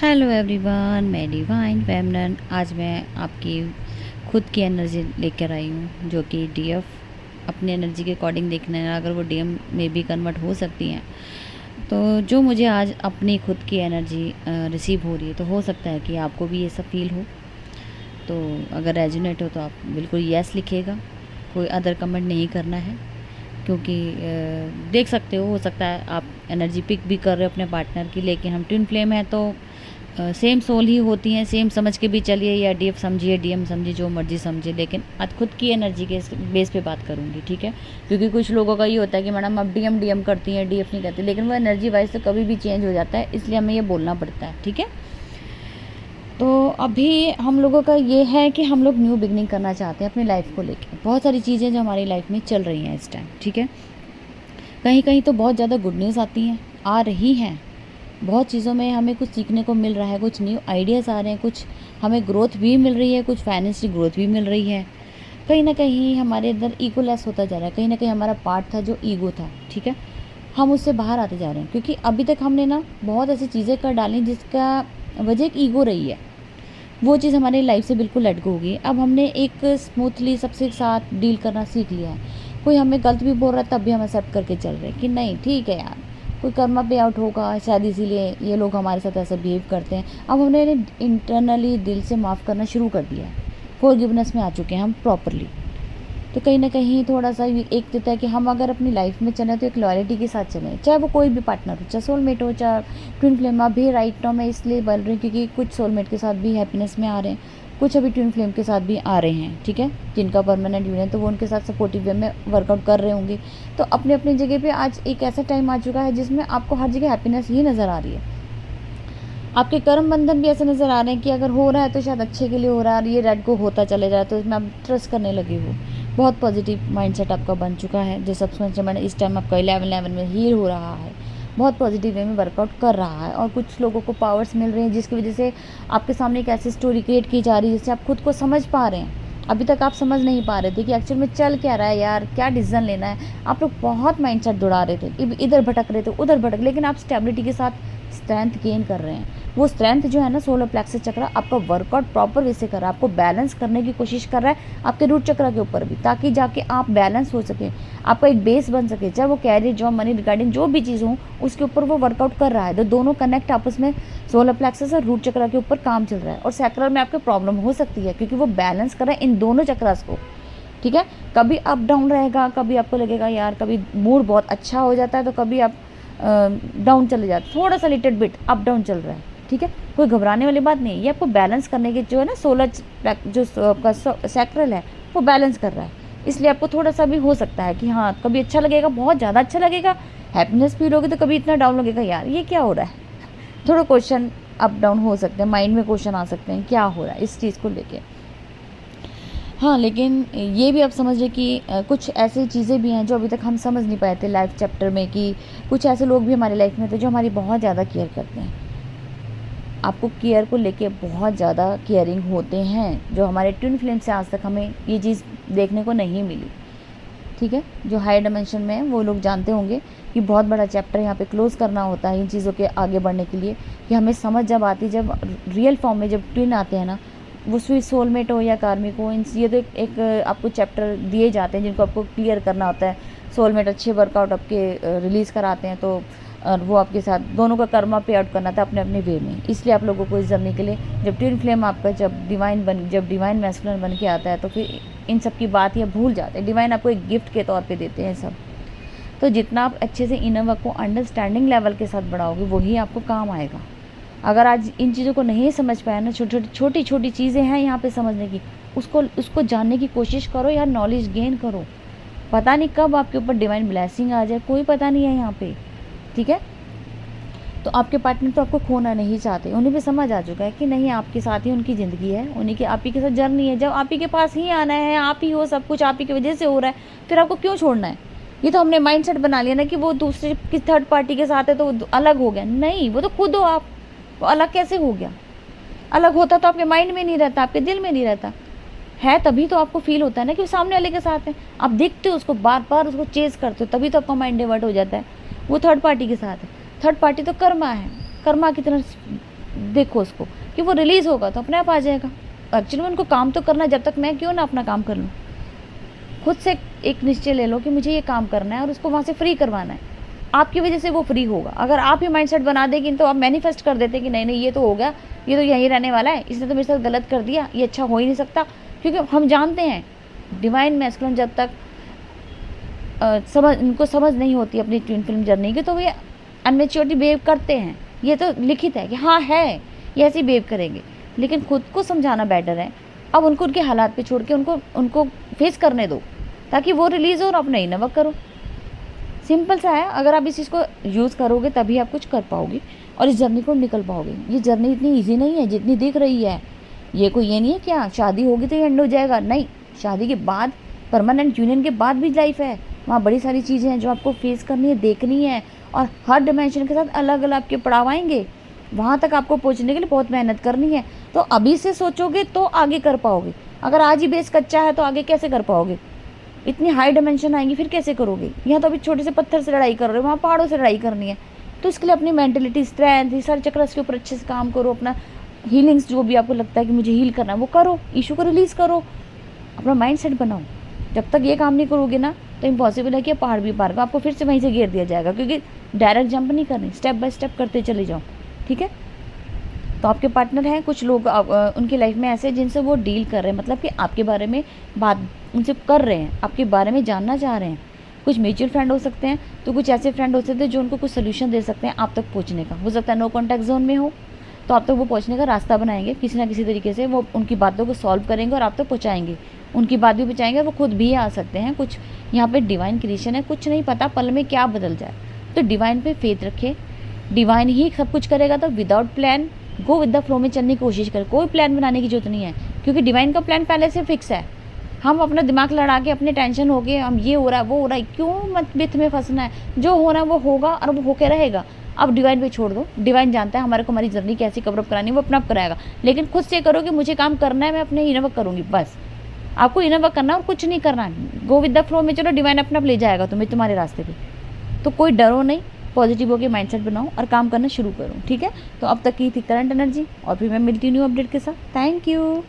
Hello everyone, मैं divine feminine. आज मैं आपकी खुद की एनर्जी लेकर आई हूँ, जो कि डीएफ अपनी एनर्जी के अकॉर्डिंग देखना है। अगर वो डीएम में भी कन्वर्ट हो सकती हैं, तो जो मुझे आज अपनी खुद की एनर्जी रिसीव हो रही है, तो हो सकता है कि आपको भी ये सब फील हो। तो अगर रेजोनेट हो तो आप बिल्कुल यस लिखिएगा, कोई अदर कमेंट नहीं करना है, क्योंकि देख सकते हो सकता है आप एनर्जी पिक भी कर रहे हो अपने पार्टनर की, लेकिन हम ट्विन फ्लेम है तो सेम सोल ही होती हैं। सेम समझ के भी चलिए, या डीएफ समझिए, डीएम समझिए, जो मर्जी समझिए, लेकिन आज खुद की एनर्जी के बेस पे बात करूँगी, ठीक है। क्योंकि कुछ लोगों का ये होता है कि मैडम आप डीएम डीएम करती हैं, डीएफ नहीं करती, लेकिन वो एनर्जी वाइज तो कभी भी चेंज हो जाता है, इसलिए हमें ये बोलना पड़ता है, ठीक है। तो अभी हम लोगों का ये है कि हम लोग न्यू बिगनिंग करना चाहते हैं अपनी लाइफ को लेकर। बहुत सारी चीज़ें जो हमारी लाइफ में चल रही हैं इस टाइम, ठीक है। कहीं कहीं तो बहुत ज़्यादा गुड न्यूज़ आती हैं, आ रही हैं। बहुत चीज़ों में हमें कुछ सीखने को मिल रहा है, कुछ न्यू आइडियाज़ आ रहे हैं, कुछ हमें ग्रोथ भी मिल रही है, कुछ फाइनेंशियल ग्रोथ भी मिल रही है। कहीं ना कहीं हमारे अंदर ईगो लेस होता जा रहा है, कहीं ना कहीं हमारा पार्ट था जो ईगो था, ठीक है, हम उससे बाहर आते जा रहे हैं। क्योंकि अभी तक हमने ना बहुत ऐसी चीज़ें कर डाली जिसका वजह एक ईगो रही है। वो चीज़ हमारी लाइफ से बिल्कुल लेट गो होगी। अब हमने एक स्मूथली सबसे साथ डील करना सीख लिया है। कोई हमें गलत भी बोल रहा है तब भी हम एक्सेप्ट करके चल रहे हैं कि नहीं ठीक है यार, कोई कर्मा पे आउट होगा शायद, इसीलिए ये लोग हमारे साथ ऐसा बिहेव करते हैं। अब हमने इंटरनली दिल से माफ़ करना शुरू कर दिया है, फॉरगिवनेस में आ चुके हैं हम प्रॉपरली। तो कहीं ना कहीं थोड़ा सा एक देता है कि हम अगर अपनी लाइफ में चलें तो एक लॉयल्टी के साथ चलें, चाहे वो कोई भी पार्टनर हो, चाहे सोलमेट हो, चाहे ट्विन फ्लेम। अभी राइट नाउ मैं इसलिए बोल रही हूँ क्योंकि कुछ सोलमेट के साथ भी हैप्पीनेस में आ रहे हैं, कुछ अभी ट्विन फ्लेम के साथ भी आ रहे हैं, ठीक है, जिनका परमानेंट यूनियन, तो वो उनके साथ सपोर्टिव वे में वर्कआउट कर रहे होंगे। तो अपनी अपनी जगह पे आज एक ऐसा टाइम आ चुका है जिसमें आपको हर जगह हैप्पीनेस ही नज़र आ रही है। आपके कर्म बंधन भी ऐसे नज़र आ रहे हैं कि अगर हो रहा है तो शायद अच्छे के लिए हो रहा है, और ये रेड को होता चले जाए तो इसमें आप ट्रस्ट करने लगे हो। बहुत पॉजिटिव माइंडसेट आपका बन चुका है, जो सबसे मैंने इस टाइम आपका 11 में हील हो रहा है, बहुत पॉजिटिव वे में वर्कआउट कर रहा है। और कुछ लोगों को पावर्स मिल रही हैं जिसकी वजह से आपके सामने एक ऐसी स्टोरी क्रिएट की जा रही है जिससे आप खुद को समझ पा रहे हैं। अभी तक आप समझ नहीं पा रहे थे कि एक्चुअल में चल क्या रहा है यार, क्या डिसीजन लेना है। आप लोग बहुत माइंडसेट दौड़ा रहे थे, इधर भटक रहे थे, उधर भटक, लेकिन आप स्टेबिलिटी के साथ स्ट्रेंथ गेन कर रहे हैं। वो स्ट्रेंथ जो है ना, सोलर प्लेक्सस चक्र आपका वर्कआउट प्रॉपर वे से कर रहा है, आपको बैलेंस करने की कोशिश कर रहा है आपके रूट चक्र के ऊपर भी, ताकि जाके आप बैलेंस हो सके, आपका एक बेस बन सके। चाहे वो कैरियर, जॉब, मनी रिगार्डिंग जो भी चीज़ हो, उसके ऊपर वो वर्कआउट कर रहा है। तो दोनों कनेक्ट आपस में सोलर प्लेक्सस और रूट चक्र के ऊपर काम चल रहा है। और सैक्रल में आपको प्रॉब्लम हो सकती है क्योंकि वो बैलेंस कर रहा है इन दोनों चक्रस को, ठीक है। कभी अप डाउन रहेगा, कभी आपको लगेगा यार, कभी मूड बहुत अच्छा हो जाता है तो कभी आप डाउन चले जाते, थोड़ा सा लिटिल बिट अप डाउन चल रहा है, ठीक है। कोई घबराने वाली बात नहीं है, ये आपको बैलेंस करने की जो है ना, सोलर जो आपका सैक्रल है वो बैलेंस कर रहा है। इसलिए आपको थोड़ा सा भी हो सकता है कि हाँ, कभी अच्छा लगेगा, बहुत ज़्यादा अच्छा लगेगा, हैप्पीनेस फील होगी, तो कभी इतना डाउन लगेगा यार ये क्या हो रहा है। थोड़ा क्वेश्चन अप डाउन हो सकते हैं, माइंड में क्वेश्चन आ सकते हैं क्या हो रहा है इस चीज़ को लेके। हाँ, लेकिन ये भी आप समझिए कि कुछ ऐसी चीज़ें भी हैं जो अभी तक हम समझ नहीं पाए थे लाइफ चैप्टर में, कि कुछ ऐसे लोग भी हमारी लाइफ में थे जो हमारी बहुत ज़्यादा केयर करते हैं। आपको केयर को लेके बहुत ज़्यादा केयरिंग होते हैं, जो हमारे ट्विन फ्लेम से आज तक हमें ये चीज़ देखने को नहीं मिली, ठीक है। जो हाई डायमेंशन में है वो लोग जानते होंगे कि बहुत बड़ा चैप्टर यहाँ पे क्लोज़ करना होता है इन चीज़ों के आगे बढ़ने के लिए, कि हमें समझ जब आती, जब रियल फॉर्म में जब ट्विन आते हैं ना, वो स्वीट सोलमेट हो या कार्मिक हो, इन ये तो एक आपको चैप्टर दिए जाते हैं जिनको आपको क्लियर करना होता है। सोलमेट अच्छे वर्कआउट आपके रिलीज़ कराते हैं, तो वो आपके साथ दोनों का कर्मा पे आउट करना था अपने अपने वे में। इसलिए आप लोगों को इस जर्नी के लिए, जब ट्विन फ्लेम आपका जब डिवाइन मैस्कुलिन बन के आता है, तो फिर इन सब की बात ये भूल जाते हैं। डिवाइन आपको एक गिफ्ट के तौर पे देते हैं सब। तो जितना आप अच्छे से इनर वर्क को अंडरस्टैंडिंग लेवल के साथ बढ़ाओगे, वही आपको काम आएगा। अगर आज इन चीज़ों को नहीं समझ पाया ना, छोटी छोटी चीज़ें हैं यहाँ पे समझने की, उसको जानने की कोशिश करो यार, नॉलेज गेन करो। पता नहीं कब आपके ऊपर डिवाइन ब्लेसिंग आ जाए, कोई पता नहीं है यहाँ पे, ठीक है। तो आपके पार्टनर तो आपको खोना नहीं चाहते, उन्हें भी समझ आ चुका है कि नहीं, आपके साथ ही उनकी ज़िंदगी है, उन्हीं के आप ही के साथ जर्नी है, जब आप ही के पास ही आना है, आप ही हो, सब कुछ आप ही की वजह से हो रहा है, फिर आपको क्यों छोड़ना है। ये तो हमने माइंडसेट बना लिया ना कि वो दूसरे की थर्ड पार्टी के साथ है तो अलग हो गया, नहीं, वो तो खुद हो आप। वो अलग कैसे हो गया? अलग होता तो आपके माइंड में नहीं रहता, आपके दिल में नहीं रहता है, तभी तो आपको फील होता है ना कि वो सामने वाले के साथ है। आप देखते हो उसको, बार बार उसको चेज करते हो, तभी तो आपका माइंड डाइवर्ट हो जाता है। वो थर्ड पार्टी के साथ है। थर्ड पार्टी तो कर्मा है, कर्मा की तरह देखो उसको कि वो रिलीज़ होगा तो अपने आप आ जाएगा। एक्चुअली में उनको काम तो करना है, जब तक मैं क्यों ना अपना काम कर लूँ। खुद से एक निश्चय ले लो कि मुझे ये काम करना है और उसको वहाँ से फ्री करवाना है। आपकी वजह से वो फ्री होगा। अगर आप ही माइंडसेट बना देगी तो आप मैनिफेस्ट कर देते कि नहीं नहीं ये तो हो गया, ये तो यहीं रहने वाला है, इसने तो मेरे साथ गलत कर दिया, ये अच्छा हो ही नहीं सकता। क्योंकि हम जानते हैं डिवाइन मैस्कुलिन जब तक इनको समझ नहीं होती अपनी ट्विन फिल्म जर्नी की, तो वे अनमेच्योरिटी बिहेव करते हैं। ये तो लिखित है कि हाँ है, ये ऐसे बिहेव करेंगे। लेकिन खुद को समझाना बेटर है। अब उनको उनके हालात पे छोड़ के उनको फेस करने दो, ताकि वो रिलीज़ हो और आप नहीं ना वर्क करो। सिंपल सा है। अगर आप इस चीज़ को यूज़ करोगे तभी आप कुछ कर पाओगे और इस जर्नी को निकल पाओगे। ये जर्नी इतनी ईजी नहीं है जितनी दिख रही है। ये कोई ये नहीं है क्या शादी होगी तो ये एंड हो जाएगा, नहीं। शादी के बाद, परमानेंट यूनियन के बाद भी लाइफ है। वहाँ बड़ी सारी चीज़ें हैं जो आपको फेस करनी है, देखनी है, और हर डिमेंशन के साथ अलग अलग आपके पड़ाव आएंगे। वहाँ तक आपको पहुँचने के लिए बहुत मेहनत करनी है। तो अभी से सोचोगे तो आगे कर पाओगे। अगर आज ही बेस कच्चा है तो आगे कैसे कर पाओगे। इतनी हाई डिमेंशन आएंगी फिर कैसे करोगे। यहाँ तो अभी छोटे से पत्थर से लड़ाई कर रहे हो, वहाँ पहाड़ों से लड़ाई करनी है। तो इसके लिए अपनी मेंटलिटी, स्ट्रेंथ, ये सारे चक्रस के ऊपर अच्छे से काम करो। अपना हीलिंग्स जो भी आपको लगता है कि मुझे हील करना है वो करो, इशू को रिलीज़ करो, अपना माइंड सेट बनाओ। जब तक ये काम नहीं करोगे ना तो इम्पॉसिबल है कि पहाड़ भी पार का आपको फिर से वहीं से घेर दिया जाएगा। क्योंकि डायरेक्ट जंप नहीं करनी, स्टेप बाय स्टेप करते चले जाओ। ठीक है। तो आपके पार्टनर हैं कुछ लोग, उनकी लाइफ में ऐसे जिनसे वो डील कर रहे हैं, मतलब कि आपके बारे में बात उनसे कर रहे हैं, आपके बारे में जानना चाह रहे हैं। कुछ म्यूचुअल फ्रेंड हो सकते हैं, तो कुछ ऐसे फ्रेंड हो सकते हैं जो उनको कुछ सोल्यूशन दे सकते हैं आप तक पहुंचने का। हो सकता है नो कॉन्टैक्ट जोन में हो तो आप तक वो पहुंचने का रास्ता बनाएंगे किसी ना किसी तरीके से। वो उनकी बातों को सॉल्व करेंगे और आप तक पहुँचाएंगे। उनकी बात भी पहुँचाएंगे, वो खुद भी आ सकते हैं। कुछ यहाँ पे डिवाइन क्रिएशन है, कुछ नहीं पता पल में क्या बदल जाए। तो डिवाइन पे फेथ रखें, डिवाइन ही सब कुछ करेगा। तो without plan go with the flow में चलने की कोशिश करें। कोई प्लान बनाने की जरूरत नहीं है, क्योंकि डिवाइन का प्लान पहले से फिक्स है। हम अपना दिमाग लड़ा के, अपने टेंशन हो गए, हम ये हो रहा है वो हो रहा है, क्यों मत बिथ में फंसना है। जो हो रहा है वो होगा और वो होके रहेगा। अब डिवाइन पे छोड़ दो। डिवाइन जानता है हमारे को हमारी जर्नी कैसी कवरअप करानी है, वो अपना कराएगा। लेकिन खुद से करो कि मुझे काम करना है, मैं अपने इनर वर्क करूँगी। बस आपको इनर वर्क करना और कुछ नहीं करना। गो विद द फ्लो में चलो, डिवाइन अपना ले जाएगा तुम्हें तुम्हारे रास्ते पे। तो कोई डरो नहीं, पॉजिटिव होकर माइंडसेट बनाओ और काम करना शुरू करो। ठीक है। तो अब तक की थी करंट एनर्जी, और फिर मैं मिलती हूँ न्यू अपडेट के साथ। Thank you.